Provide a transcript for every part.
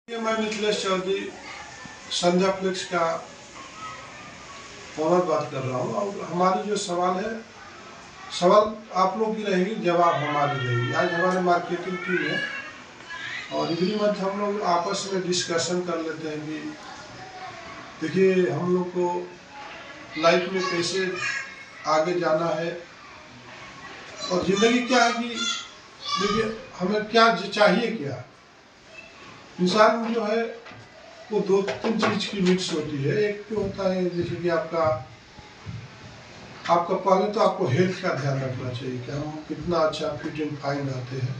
मैं मिथिलेश चौधरी संध्या फ्लिक्स का ओनर बात कर रहा हूँ और हमारी जो सवाल आप लोग की रहेगी, जवाब हमारी रहेगी। आज हमारे मार्केटिंग टीम है और एवरी मंथ हम लोग आपस में डिस्कशन कर लेते हैं कि देखिए हम लोग को लाइफ में कैसे आगे जाना है और ज़िंदगी क्या है कि देखिए हमें क्या चाहिए। क्या इंसान जो है वो दो तीन चीज़ की मिक्स होती है। एक तो होता है जैसे कि आपका पहले तो आपको हेल्थ का ध्यान रखना चाहिए कि हम कितना अच्छा फिट एंड फाइन रहते हैं।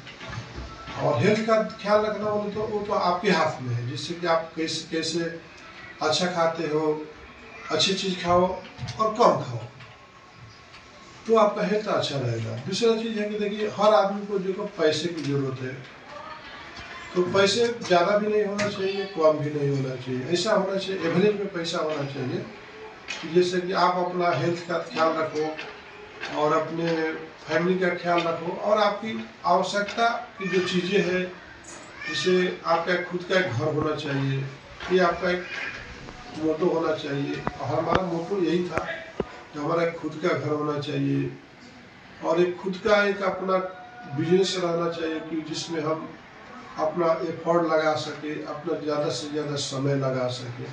और हेल्थ का ख्याल रखना बोले तो वो तो आपके हाथ में है, जिससे कि आप कैसे कैसे अच्छा खाते हो, अच्छी चीज़ खाओ और कम खाओ तो आपका हेल्थ अच्छा रहेगा। दूसरा चीज़ है कि देखिए हर आदमी को जो पैसे की ज़रूरत है, तो पैसे ज़्यादा भी नहीं होना चाहिए, कम भी नहीं होना चाहिए। ऐसा होना चाहिए, एवरेज में पैसा होना चाहिए कि जैसे कि आप अपना हेल्थ का ख्याल रखो और अपने फैमिली का ख्याल रखो और आपकी आवश्यकता की जो चीज़ें हैं, जैसे आपका खुद का एक घर होना चाहिए, ये आपका एक मोटो होना चाहिए। और हमारा मोटो यही था कि हमारा एक खुद का घर होना चाहिए और एक खुद का एक अपना बिजनेस रहना चाहिए कि जिसमें हम अपना एफर्ट लगा सके, अपना ज़्यादा से ज़्यादा समय लगा सके।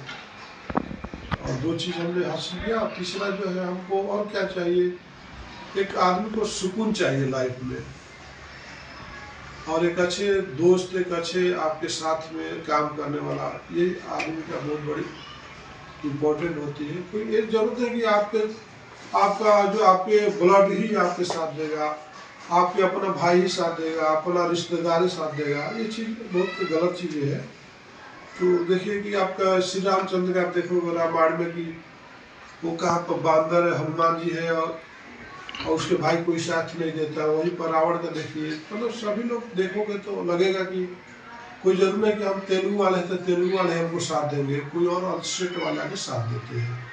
और दो चीज़ हमने हासिल किया। और तीसरा जो है हमको और क्या चाहिए, एक आदमी को सुकून चाहिए लाइफ में और एक अच्छे दोस्त, एक अच्छे आपके साथ में काम करने वाला, ये आदमी का बहुत बड़ी इम्पोर्टेंट होती है। कोई एक जरूरत है कि आपका जो आपके ब्लड ही आपके साथ देगा, आपके अपना भाई ही साथ देगा, अपना रिश्तेदार ही साथ देगा, ये चीज़ बहुत गलत चीज़ें है। तो देखिए कि आपका श्री रामचंद्र का आप देखोगे रामायण में कि वो कहाँ पर बांदर हनुमान जी है और उसके भाई कोई साथ नहीं देता। वहीं पर रावण का देखिए, मतलब सभी लोग देखोगे तो लगेगा कि कोई जरूर नहीं कि हम तेलुगु वाले हैं तो तेलुगु वाले हमको साथ देंगे, कोई और स्टेट वाले के साथ देते हैं।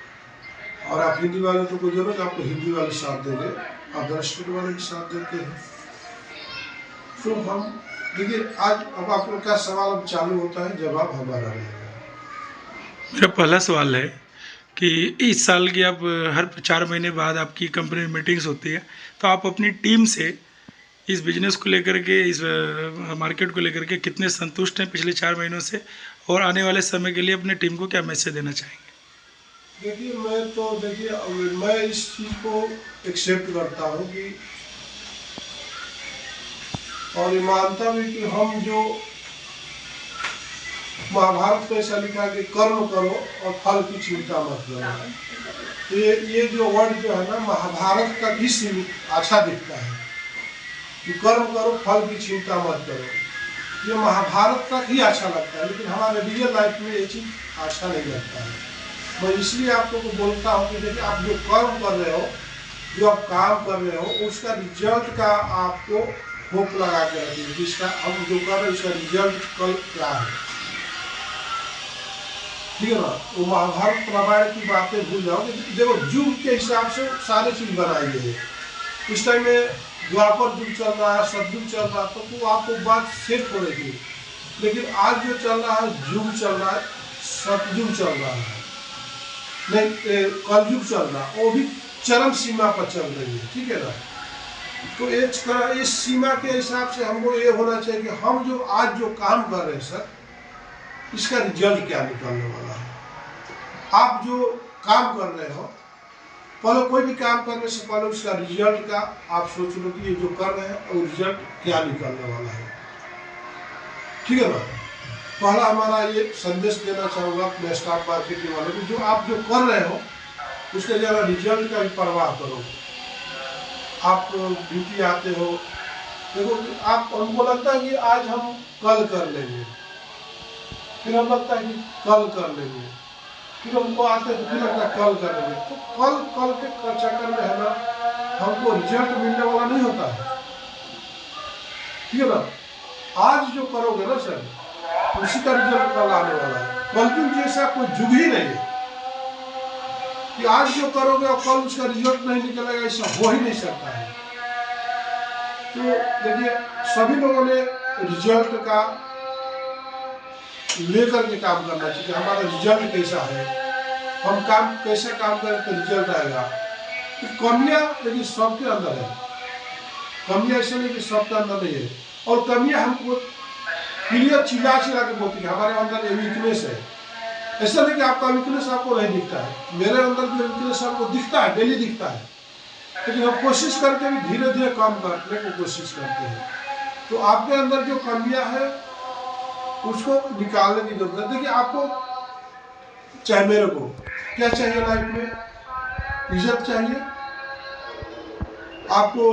और आप हिंदी वाले तो कोई जरूर आपको हिंदी वाले साथ देंगे, अदर स्टेट वाले भी साथ देते हैं। तो हम देखिए आज अब आप लोग का सवाल अब चालू होता है, जवाब हमारा रहेगा। मेरा पहला सवाल है कि इस साल की आप हर 4 महीने बाद आपकी कंपनी में मीटिंग्स होती है, तो आप अपनी टीम से इस बिज़नेस को लेकर के, इस मार्केट को लेकर के कितने संतुष्ट हैं पिछले 4 महीनों से, और आने वाले समय के लिए अपने टीम को क्या मैसेज देना चाहेंगे? देखिए मैं इस चीज़ को एक्सेप्ट करता हूँ कि और ये मानता भी कि हम जो महाभारत में ऐसा लिखा कि कर्म करो और फल की चिंता मत करो, तो ये जो वर्ड जो है ना महाभारत तक ही सीमित अच्छा दिखता है कि कर्म करो फल की चिंता मत करो। ये महाभारत तक ही अच्छा लगता है, लेकिन हमारे रियल लाइफ में ये चीज़ अच्छा नहीं लगता है। मैं इसलिए आप लोगों को बोलता हूँ कि देखिए आप जो कर्म कर रहे हो, जो आप काम कर रहे हो, उसका रिजल्ट का आपको होप लगा के रखिए। जिसका हम जो कर रहे हैं उसका रिजल्ट कल क्या है, ठीक है ना। वो महाभारत रामायण की बातें भूल जाओ। देखो युग के हिसाब से सारी चीज बनाई गई है। उस टाइम में द्वापर युग चल रहा है, सतयुग चल रहा है, तो आपको बात सेट हो रही है। लेकिन आज जो चल रहा है, युग चल रहा है, सतयुग चल रहा है, नहीं कलयुग चल रहा है, वो भी चरम सीमा पर चल रही है, ठीक है ना। तो इस सीमा के हिसाब से हमको ये होना चाहिए कि हम जो आज जो काम कर रहे हैं सर, इसका रिजल्ट क्या निकलने वाला है। आप जो काम कर रहे हो, पहले कोई भी काम करने से पहले उसका रिजल्ट का आप सोच लो कि ये जो कर रहे हैं वो रिजल्ट क्या निकलने वाला है, ठीक है ना। पहला हमारा ये संदेश देना चाहूँगा अपने स्टॉक मार्केटिंग वालों को, जो आप जो कर रहे हो उसके जरा रिजल्ट का भी परवाह करो। आप ड्यूटी आते हो, देखो आप हमको लगता है कि आज हम कल कर लेंगे, फिर हम लगता है कि कल कर लेंगे, फिर हमको आते हैं फिर लगता है कल कर लेंगे। तो कल के चक्कर में है ना हमको रिजल्ट मिलने वाला नहीं होता है, ठीक है ना। आज जो करोगे ना सर, उसी का रिजल्ट कल आने वाला है। कलयुग जैसा कोई युग ही नहीं है कि आज जो करोगे और कल उसका रिजल्ट नहीं निकलेगा, ऐसा हो ही नहीं सकता है। तो देखिए सभी लोगों ने रिजल्ट का लेकर के काम करना चाहिए। हमारा रिजल्ट कैसा है, हम काम कैसा काम करें तो रिजल्ट आएगा। तो कमियां लेकिन सबके अंदर है, कमियां ऐसा नहीं कि सबके अंदर नहीं है। और कमियां हमको क्लियर चिल्ला के बोलती है हमारे अंदर ये वीकनेस है। ऐसा नहीं कि आपका वीकनेस आपको नहीं दिखता है, मेरे अंदर जो वीकनेस आपको दिखता है, डेली दिखता है, लेकिन हम कोशिश करके भी धीरे धीरे काम करने को कोशिश करते हैं। तो आपके अंदर जो कमियां है उसको निकालने की जरूरत है। देखिए आपको चाहे मेरे को क्या चाहिए लाइफ में, इज्जत चाहिए, आपको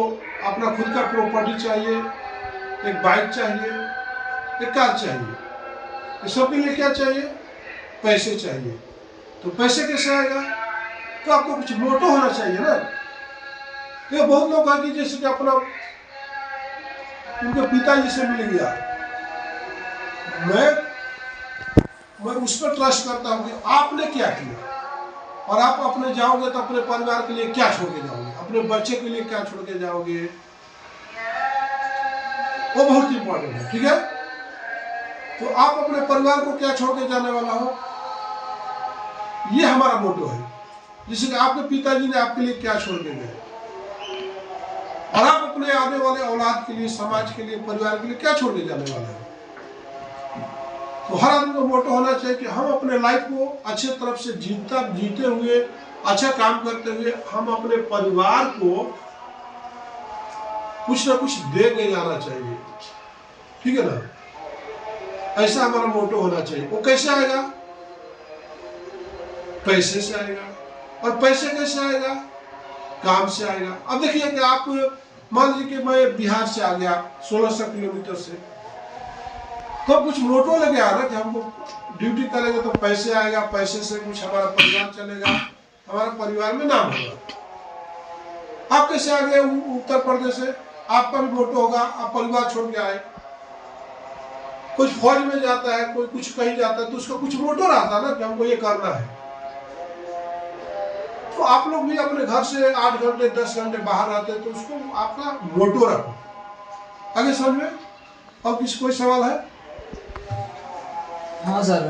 अपना खुद का प्रॉपर्टी चाहिए, एक बाइक चाहिए, एक कार चाहिए, ये सब के लिए क्या चाहिए, पैसे चाहिए। तो पैसे कैसे आएगा, तो आपको कुछ मोटो होना चाहिए ना। ये बहुत लोग हैं कि जैसे कि अपना उनके पिताजी से मिल गया, मैं उस पर ट्रस्ट करता हूँ कि आपने क्या किया, और आप अपने जाओगे तो अपने परिवार के लिए क्या छोड़ के जाओगे, अपने बच्चे के लिए क्या छोड़ के जाओगे, वो बहुत इंपॉर्टेंट है। ठीक है, तो आप अपने परिवार को क्या छोड़ के जाने वाला हो, ये हमारा मोटो है। जैसे कि आपके पिताजी ने आपके लिए क्या छोड़ के गए, और आप अपने आने वाले औलाद के लिए, समाज के लिए, परिवार के लिए क्या छोड़ के जाने वाले हो। तो हर आदमी को मोटो होना चाहिए कि हम अपने लाइफ को अच्छे तरफ से जीते हुए, अच्छा काम करते हुए, हम अपने परिवार को कुछ ना कुछ दे के जाना चाहिए। ठीक है ना, ऐसा हमारा मोटो होना चाहिए। वो कैसे आएगा, पैसे से आएगा। और पैसे कैसे आएगा, काम से आएगा। अब देखिए कि आप मान लीजिए कि मैं बिहार से आ गया 1600 किलोमीटर से, तो कुछ मोटो लगे आ रहा कि हमको ड्यूटी करेंगे तो पैसे आएगा, पैसे से कुछ हमारा परिवार चलेगा, हमारा परिवार में नाम होगा। आप कैसे आ गए उत्तर प्रदेश से, आपका भी मोटो होगा, आप परिवार छोड़ के आए। कुछ फौज में जाता है, कोई कुछ कहीं जाता है, तो उसका कुछ मोटो रहता है ना कि हमको ये करना है। तो आप लोग भी अपने घर से 8 घंटे 10 घंटे बाहर रहते हैं, तो उसको आपका मोटो रखो। आगे समझ में, और किसी कोई सवाल है? हाँ सर,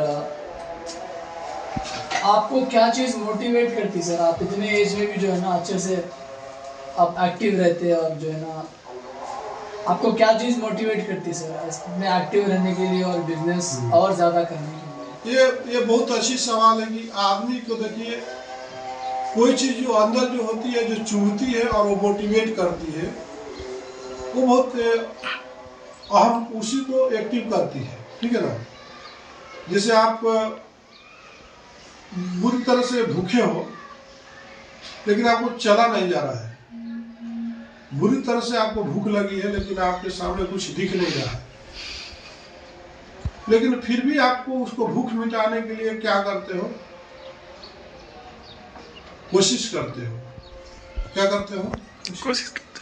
आपको क्या चीज़ मोटिवेट करती सर, आप इतने एज में भी जो है ना अच्छे से आप एक्टिव रहते हैं, और जो है ना आपको क्या चीज़ मोटिवेट करती सर इसमें एक्टिव रहने के लिए और बिजनेस और ज़्यादा करने के लिए? ये बहुत अच्छी सवाल है कि आदमी को देखिए कोई चीज़ जो अंदर जो होती है, जो चुभती है और वो मोटिवेट करती है, वो बहुत अहम, उसी को एक्टिव करती है। ठीक है ना, जैसे आप बुरी तरह से भूखे हो लेकिन आपको चला नहीं जा रहा है, बुरी तरह से आपको भूख लगी है लेकिन आपके सामने कुछ दिख नहीं रहा है, लेकिन फिर भी आपको उसको भूख मिटाने के लिए क्या करते हो, कोशिश करते हो। क्या करते हो,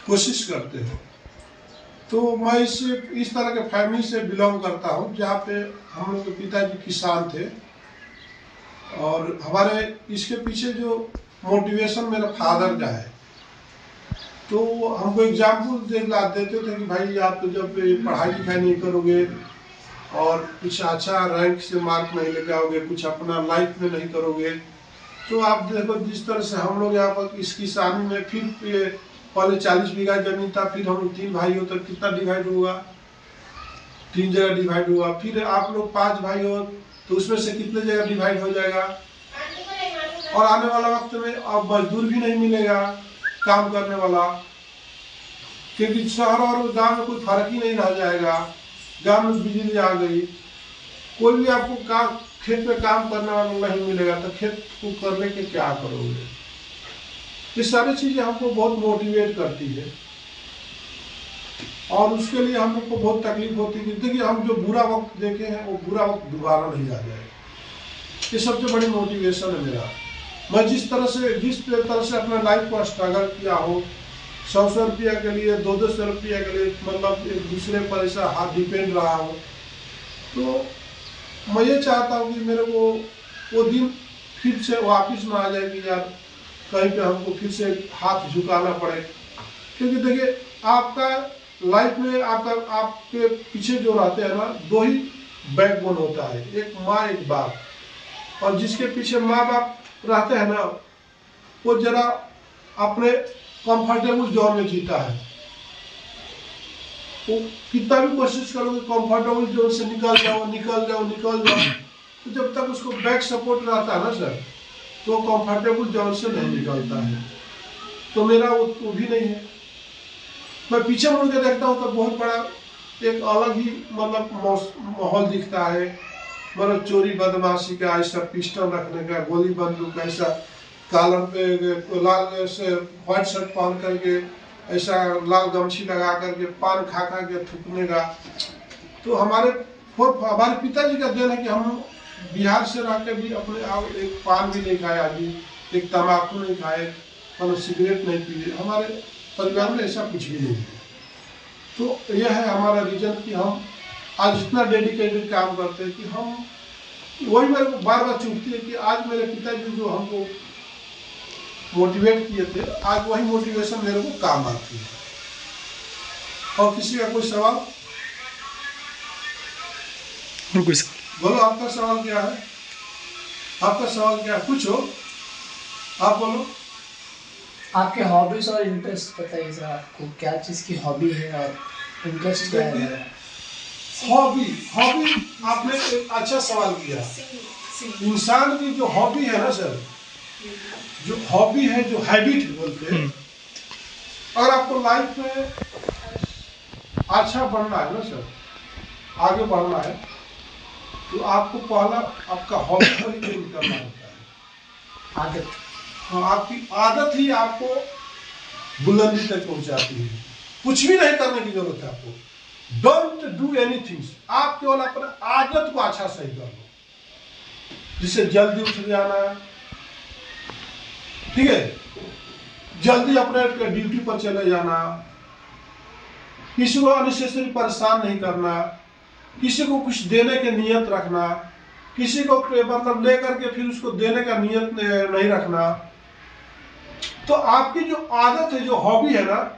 कोशिश करते हो। तो मैं इस तरह के फैमिली से बिलोंग करता हूँ जहाँ पे हम लोग के पिताजी किसान थे, और हमारे इसके पीछे जो मोटिवेशन मेरा फादर का है। तो हमको एग्जाम्पल देते थे कि भाई आप तो जब पढ़ाई लिखाई नहीं करोगे और कुछ अच्छा रैंक से मार्क नहीं लेके आओगे, कुछ अपना लाइफ में नहीं करोगे, तो आप देखो जिस तरह से हम लोग यहाँ पर इस किसानी में, फिर पहले 40 बीघा जमीन था, फिर हम 3 भाई हो तो कितना डिवाइड हुआ, 3 जगह डिवाइड हुआ। फिर आप लोग 5 भाई हो तो उसमें से कितने जगह डिवाइड हो जाएगा, और आने वाला वक्त में अब मजदूर भी नहीं मिलेगा काम करने वाला, क्योंकि शहर और गांव में कोई फर्क ही नहीं रह जाएगा। गांव में बिजली आ गई, कोई भी आपको काम खेत में काम करने वाला नहीं मिलेगा, तो खेत को करने के क्या करोगे। ये सारी चीजें हमको बहुत मोटिवेट करती है, और उसके लिए हम लोग को बहुत तकलीफ होती है। देखिए हम जो बुरा वक्त देखे हैं वो बुरा वक्त दोबारा नहीं आ जाएगा, ये सबसे बड़ी मोटिवेशन है मेरा। मैं जिस तरह से अपना लाइफ को स्ट्रगल किया हो, 100 रुपया के लिए, 200 रुपया के लिए, मतलब एक दूसरे पर ऐसा हाथ डिपेंड रहा हो, तो मैं ये चाहता हूँ कि मेरे को वो दिन फिर से वापस ना आ जाए कि यार कहीं पे हमको फिर से हाथ झुकाना पड़े। क्योंकि देखिए आपका लाइफ में आपके पीछे जो रहते हैं ना, 2 ही बैकबोन होता है, एक माँ एक बाप। और जिसके पीछे माँ बाप रहते हैं ना, वो जरा अपने कंफर्टेबल जोन में जीता है। वो कितना भी कोशिश करोगे कंफर्टेबल जोन से निकल जाओ निकल जाओ निकल जाओ, तो जब तक उसको बैक सपोर्ट रहता है ना सर, तो कंफर्टेबल जोन से नहीं निकलता है। तो मेरा वो भी नहीं है। मैं पीछे मुड़ के देखता हूँ तो बहुत बड़ा एक अलग ही मतलब माहौल दिखता है। मतलब चोरी बदमाशी का, ऐसा पिस्टल रखने का, गोली बंदूक, ऐसा कॉलर पे लाल से व्हाइट शर्ट पहन करके, ऐसा लाल गमछी लगा करके, पान खा खा के थूकने का। तो हमारे पिताजी का देन है कि हम बिहार से रह के भी अपने आप एक पान भी नहीं खाए, आदमी एक तम्बाकू नहीं खाए, मतलब सिगरेट नहीं पिए। हमारे परिवार में ऐसा कुछ भी नहीं है। तो यह है हमारा रीजन कि हम आज इतना डेडिकेटेड काम करते हैं कि हम, वही मेरे को बार बार चुभती है कि आज मेरे पिताजी जो हमको मोटिवेट किए थे, आज वही मोटिवेशन मेरे को काम आती है। और किसी का कोई सवाल? और कोई सवाल? बोलो, आपका सवाल क्या है? आपका सवाल क्या है? पूछो, आप बोलो। आपके हॉबीज और इंटरेस्ट बताइए सर, आपको क्या चीज़ की हॉबी है और इंटरेस्ट क्या है? हॉबी आपने एक अच्छा सवाल किया। इंसान की जो हॉबी है ना सर, जो हॉबी है, जो हैबिट बोलते हैं, अगर आपको लाइफ में अच्छा बनना है ना सर, आगे बढ़ना है, तो आपको पहला आपका हॉबी को ही चेंज करना होता है। आदत। हाँ, आपकी आदत ही आपको बुलंदी तक पहुंचाती है। कुछ भी नहीं करने की जरूरत है आपको। Don't do anything. आप केवल अपने आदत को अच्छा सही कर लो, जिससे जल्दी उठ जाना है, ठीक है, जल्दी अपने ड्यूटी पर चले जाना, किसी को अननेसेसरी परेशान नहीं करना, किसी को कुछ देने के नियत रखना, किसी को मतलब लेकर के फिर उसको देने का नियत नहीं रखना। तो आपकी जो आदत है, जो हॉबी है ना,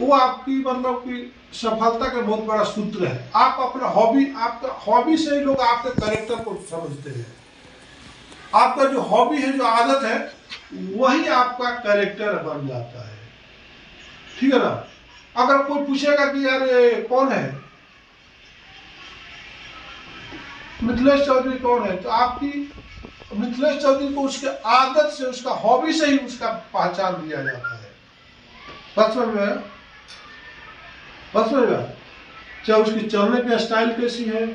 वो आपकी मतलब कि सफलता का बहुत बड़ा सूत्र है। आप अपना हॉबी, आपका हॉबी से ही लोग आपके कैरेक्टर को समझते हैं। आपका जो हॉबी है, जो आदत है, वही आपका कैरेक्टर बन जाता है, ठीक है ना। अगर कोई पूछेगा कि यार ये कौन है, मिथिलेश चौधरी कौन है, तो आपकी मिथिलेश चौधरी को उसके आदत से, उसका हॉबी से ही उसका पहचान दिया जाता है। बात समझ में आया? बात समझ में? चाहे उसकी चलने की स्टाइल कैसी है,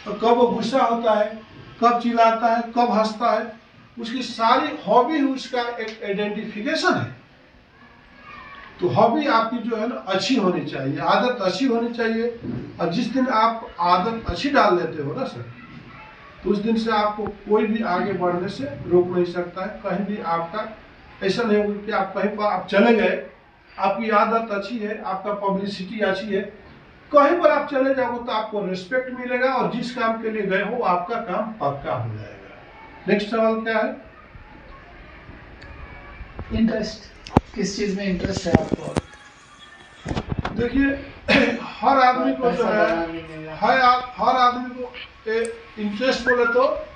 और कब वो गुस्सा होता है, कब चिल्लाता है, कब हंसता है, उसकी सारी हॉबी उसका एक आइडेंटिफिकेशन है। तो हॉबी आपकी जो है ना अच्छी होनी चाहिए, आदत अच्छी होनी चाहिए। और जिस दिन आप आदत अच्छी डाल लेते हो ना सर, तो उस दिन से आपको कोई भी आगे बढ़ने से रोक नहीं सकता है। कहीं भी आपका ऐसा नहीं होगा कि आप कहीं पर आप चले गए, आपकी आदत अच्छी है, आपका पब्लिसिटी अच्छी है, कहीं पर आप चले जाओगे तो आपको रिस्पेक्ट मिलेगा, और जिस काम के लिए गए हो आपका काम पक्का हो जाएगा। नेक्स्ट सवाल क्या है? इंटरेस्ट, किस चीज में इंटरेस्ट है आपको? देखिए, हर आदमी को जो है, हर आदमी को इंटरेस्ट बोले तो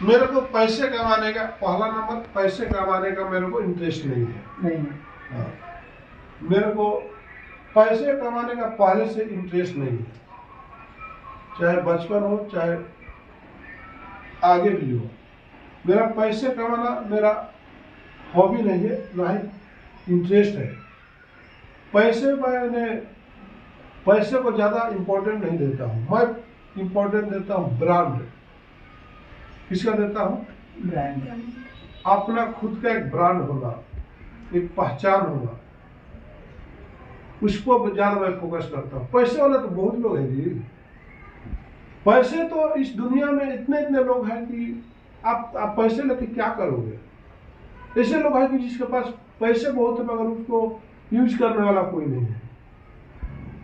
मेरे को पैसे कमाने का, पहला नंबर पैसे कमाने का मेरे को इंटरेस्ट नहीं है। नहीं, मेरे को पैसे कमाने का पहले से इंटरेस्ट नहीं है, चाहे बचपन हो चाहे आगे भी हो। मेरा पैसे कमाना मेरा हॉबी नहीं है, ना ही इंटरेस्ट है। पैसे को ज़्यादा इम्पोर्टेंट नहीं देता हूँ मैं। इम्पोर्टेंट देता हूँ ब्रांड। किसका देता हूँ? ब्रांड। अपना खुद का एक ब्रांड होगा, एक पहचान होगा, उसको ज़्यादा मैं फोकस करता हूँ। पैसे वाले तो बहुत लोग हैं जी। पैसे तो इस दुनिया में इतने लोग हैं कि आप पैसे लेके क्या करोगे। ऐसे लोग हैं कि जिसके पास पैसे बहुत है मगर उसको यूज करने वाला कोई नहीं है।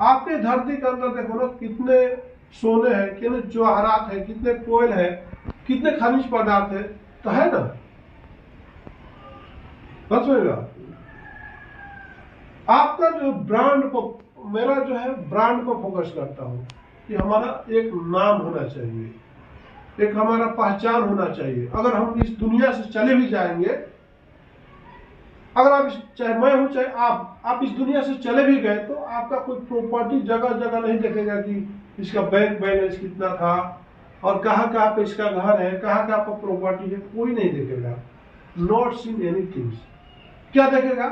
आपके धरती के अंदर देखो ना, कितने सोने हैं, कितने जवाहरात है, कितने कोयल है, कितने खनिज पदार्थ है, तो है ना। समझेगा? आपका जो ब्रांड को, मेरा जो है ब्रांड को फोकस करता हूँ। कि हमारा एक नाम होना चाहिए, एक हमारा पहचान होना चाहिए। अगर हम इस दुनिया से चले भी जाएंगे, अगर आप चाहे मैं हूं चाहे आप इस दुनिया से चले भी गए तो आपका कोई प्रॉपर्टी जगह जगह नहीं देखेगा कि इसका बैंक बैलेंस कितना था और कहाँ पे इसका घर है, कहाँ पे प्रॉपर्टी है, कोई नहीं देखेगा। Not seen anything. क्या देखेगा?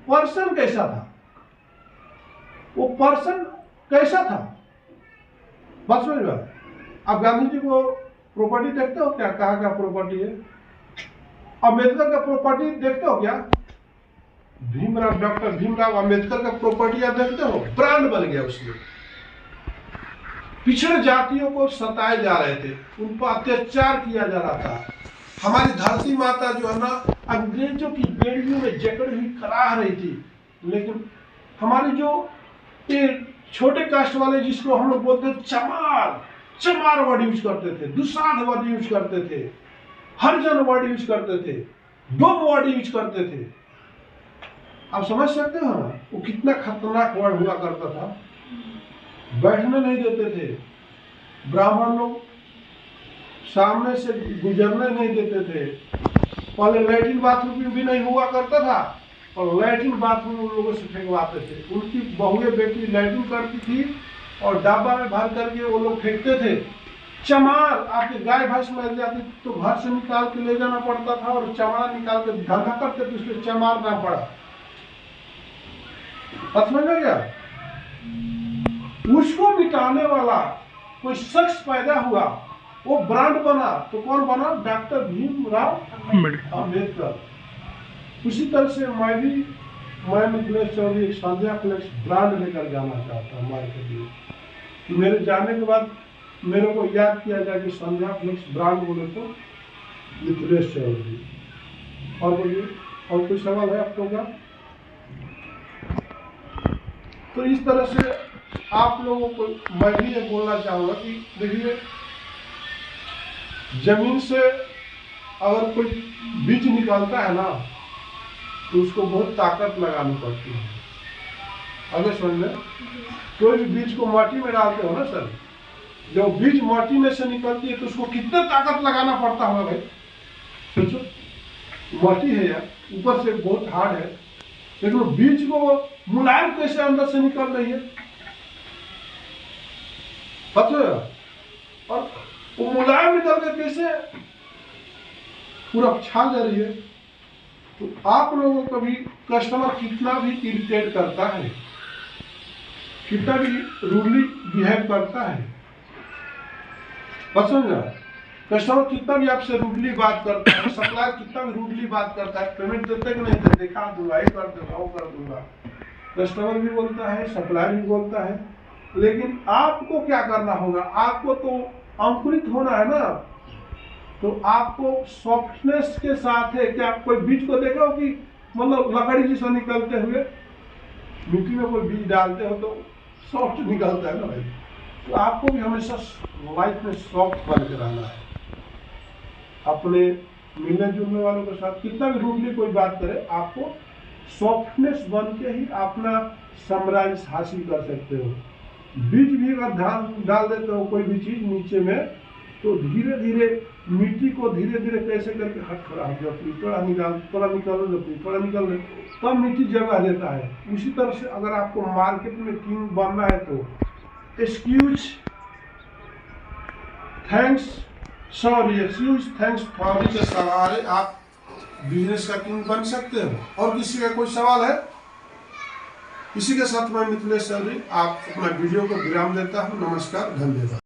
पर्सन कैसा था, वो पर्सन कैसा था। बात समझ में? आप गांधी जी को प्रॉपर्टी देखते हो क्या? कहाँ का प्रॉपर्टी है? अम्बेडकर का प्रॉपर्टी देखते हो क्या? डॉक्टर भीमराव अम्बेडकर का प्रॉपर्टी आप देखते हो? ब्रांड बन गया उसमें। पिछड़े जातियों को सताए जा रहे थे, उन पर अत्याचार किया जा रहा था। हमारी धरती माता जो है ना अंग्रेजों की बेड़ियों में जकड़ी हुई कराह रही थी, लेकिन हमारे जो ये छोटे कास्ट वाले जिसको हम लोग बोलते थे चमार वर्ड यूज करते थे, दुसाध वर्ड यूज करते थे, हरिजन वर्ड यूज करते थे, डोम वर्ड यूज करते थे। आप समझ सकते हो ना वो कितना खतरनाक वर्ड हुआ करता था। बैठने नहीं देते थे, ब्राह्मण लोग सामने से गुजरने नहीं देते थे। पहले लैट्रिन बाथरूम भी नहीं हुआ करता था और लैट्रिन बाथरूम उन लोगों से फेंकवाते थे। उनकी बहुएं बेटी लैट्रिन करती थी और डब्बा में भर करके वो लोग फेंकते थे। चमार, आपकी गाय भैंस मर जाती तो घर से निकाल के ले जाना पड़ता था और चमार निकाल के धंधा करते थे, इसलिए चमार नाम पड़ा। समझ में गया? उसको मिटाने वाला कोई शख्स पैदा हुआ, वो ब्रांड बना, तो कौन बना? डॉक्टर भीमराव अम्बेडकर। उसी तरह से मैं मिथिलेश चौधरी एक संध्या फ्लेक्स ब्रांड लेकर जाना चाहता हूँ मार्केट में, कि मेरे जाने के बाद मेरे को याद किया जाए कि संध्या फ्लेक्स ब्रांड बोले तो मिथिलेश चौधरी। और बोलिए, और कोई सवाल है आप लोगों का? तो इस तरह से आप लोगों को मैं भी ये बोलना चाहूंगा कि देखिए, जमीन से अगर कोई बीज निकालता है ना तो उसको बहुत ताकत लगानी पड़ती है। अगर समझ में, कोई भी बीज को माटी में डालते हो ना सर, जब बीज माटी में से निकलती है तो उसको कितना ताकत लगाना पड़ता होगा भाई, सोचो। माटी है यार, ऊपर से बहुत हार्ड है, लेकिन बीज को मुलायम कैसे अंदर से निकल रही है, पता है? और वो मुलायम निकल के कैसे पूरा छा जा रही है। तो आप लोगों को भी कस्टमर कितना भी इरिटेट करता है, कितना भी रूडली बिहेव करता है, पसंद है, कस्टमर कितना भी आपसे रूडली बात करता है, सप्लायर कितना भी रूडली बात करता है, पेमेंट देते कि नहीं देते, दिखा दूंगा, ये कर दूंगा, वो कर दूंगा, कस्टमर भी बोलता है, सप्लायर भी बोलता है। लेकिन आपको क्या करना होगा? आपको तो अंकुरित होना है ना, तो आपको सॉफ्टनेस के साथ है। क्या कोई बीज को देखो कि मतलब लकड़ी जैसा निकलते हुए, मिट्टी में कोई बीज डालते हो तो सॉफ्ट निकलता है ना भाई। तो आपको भी हमेशा लाइफ में सॉफ्ट बन के रहना है। अपने मिलने जुलने वालों के साथ कितना भी रूडली कोई बात करे, आपको सॉफ्टनेस बन के ही अपना समराइज हासिल कर सकते हो। बीज भी अगर डाल देते हो कोई भी चीज नीचे में, तो धीरे धीरे मिट्टी को धीरे धीरे कैसे करके हट खराब जाती, थोड़ा निकाल थोड़ा निकाल ले, तब मिट्टी जगह देता है। उसी तरह से अगर आपको मार्केट में किंग बनना है तो एक्सक्यूज थैंक्स फॉर के सहारे आप बिजनेस का किंग बन सकते हो। और किसी का कोई सवाल है? इसी के साथ मैं मिथिलेश चौधरी आप अपना वीडियो को विराम देता हूँ। नमस्कार, धन्यवाद।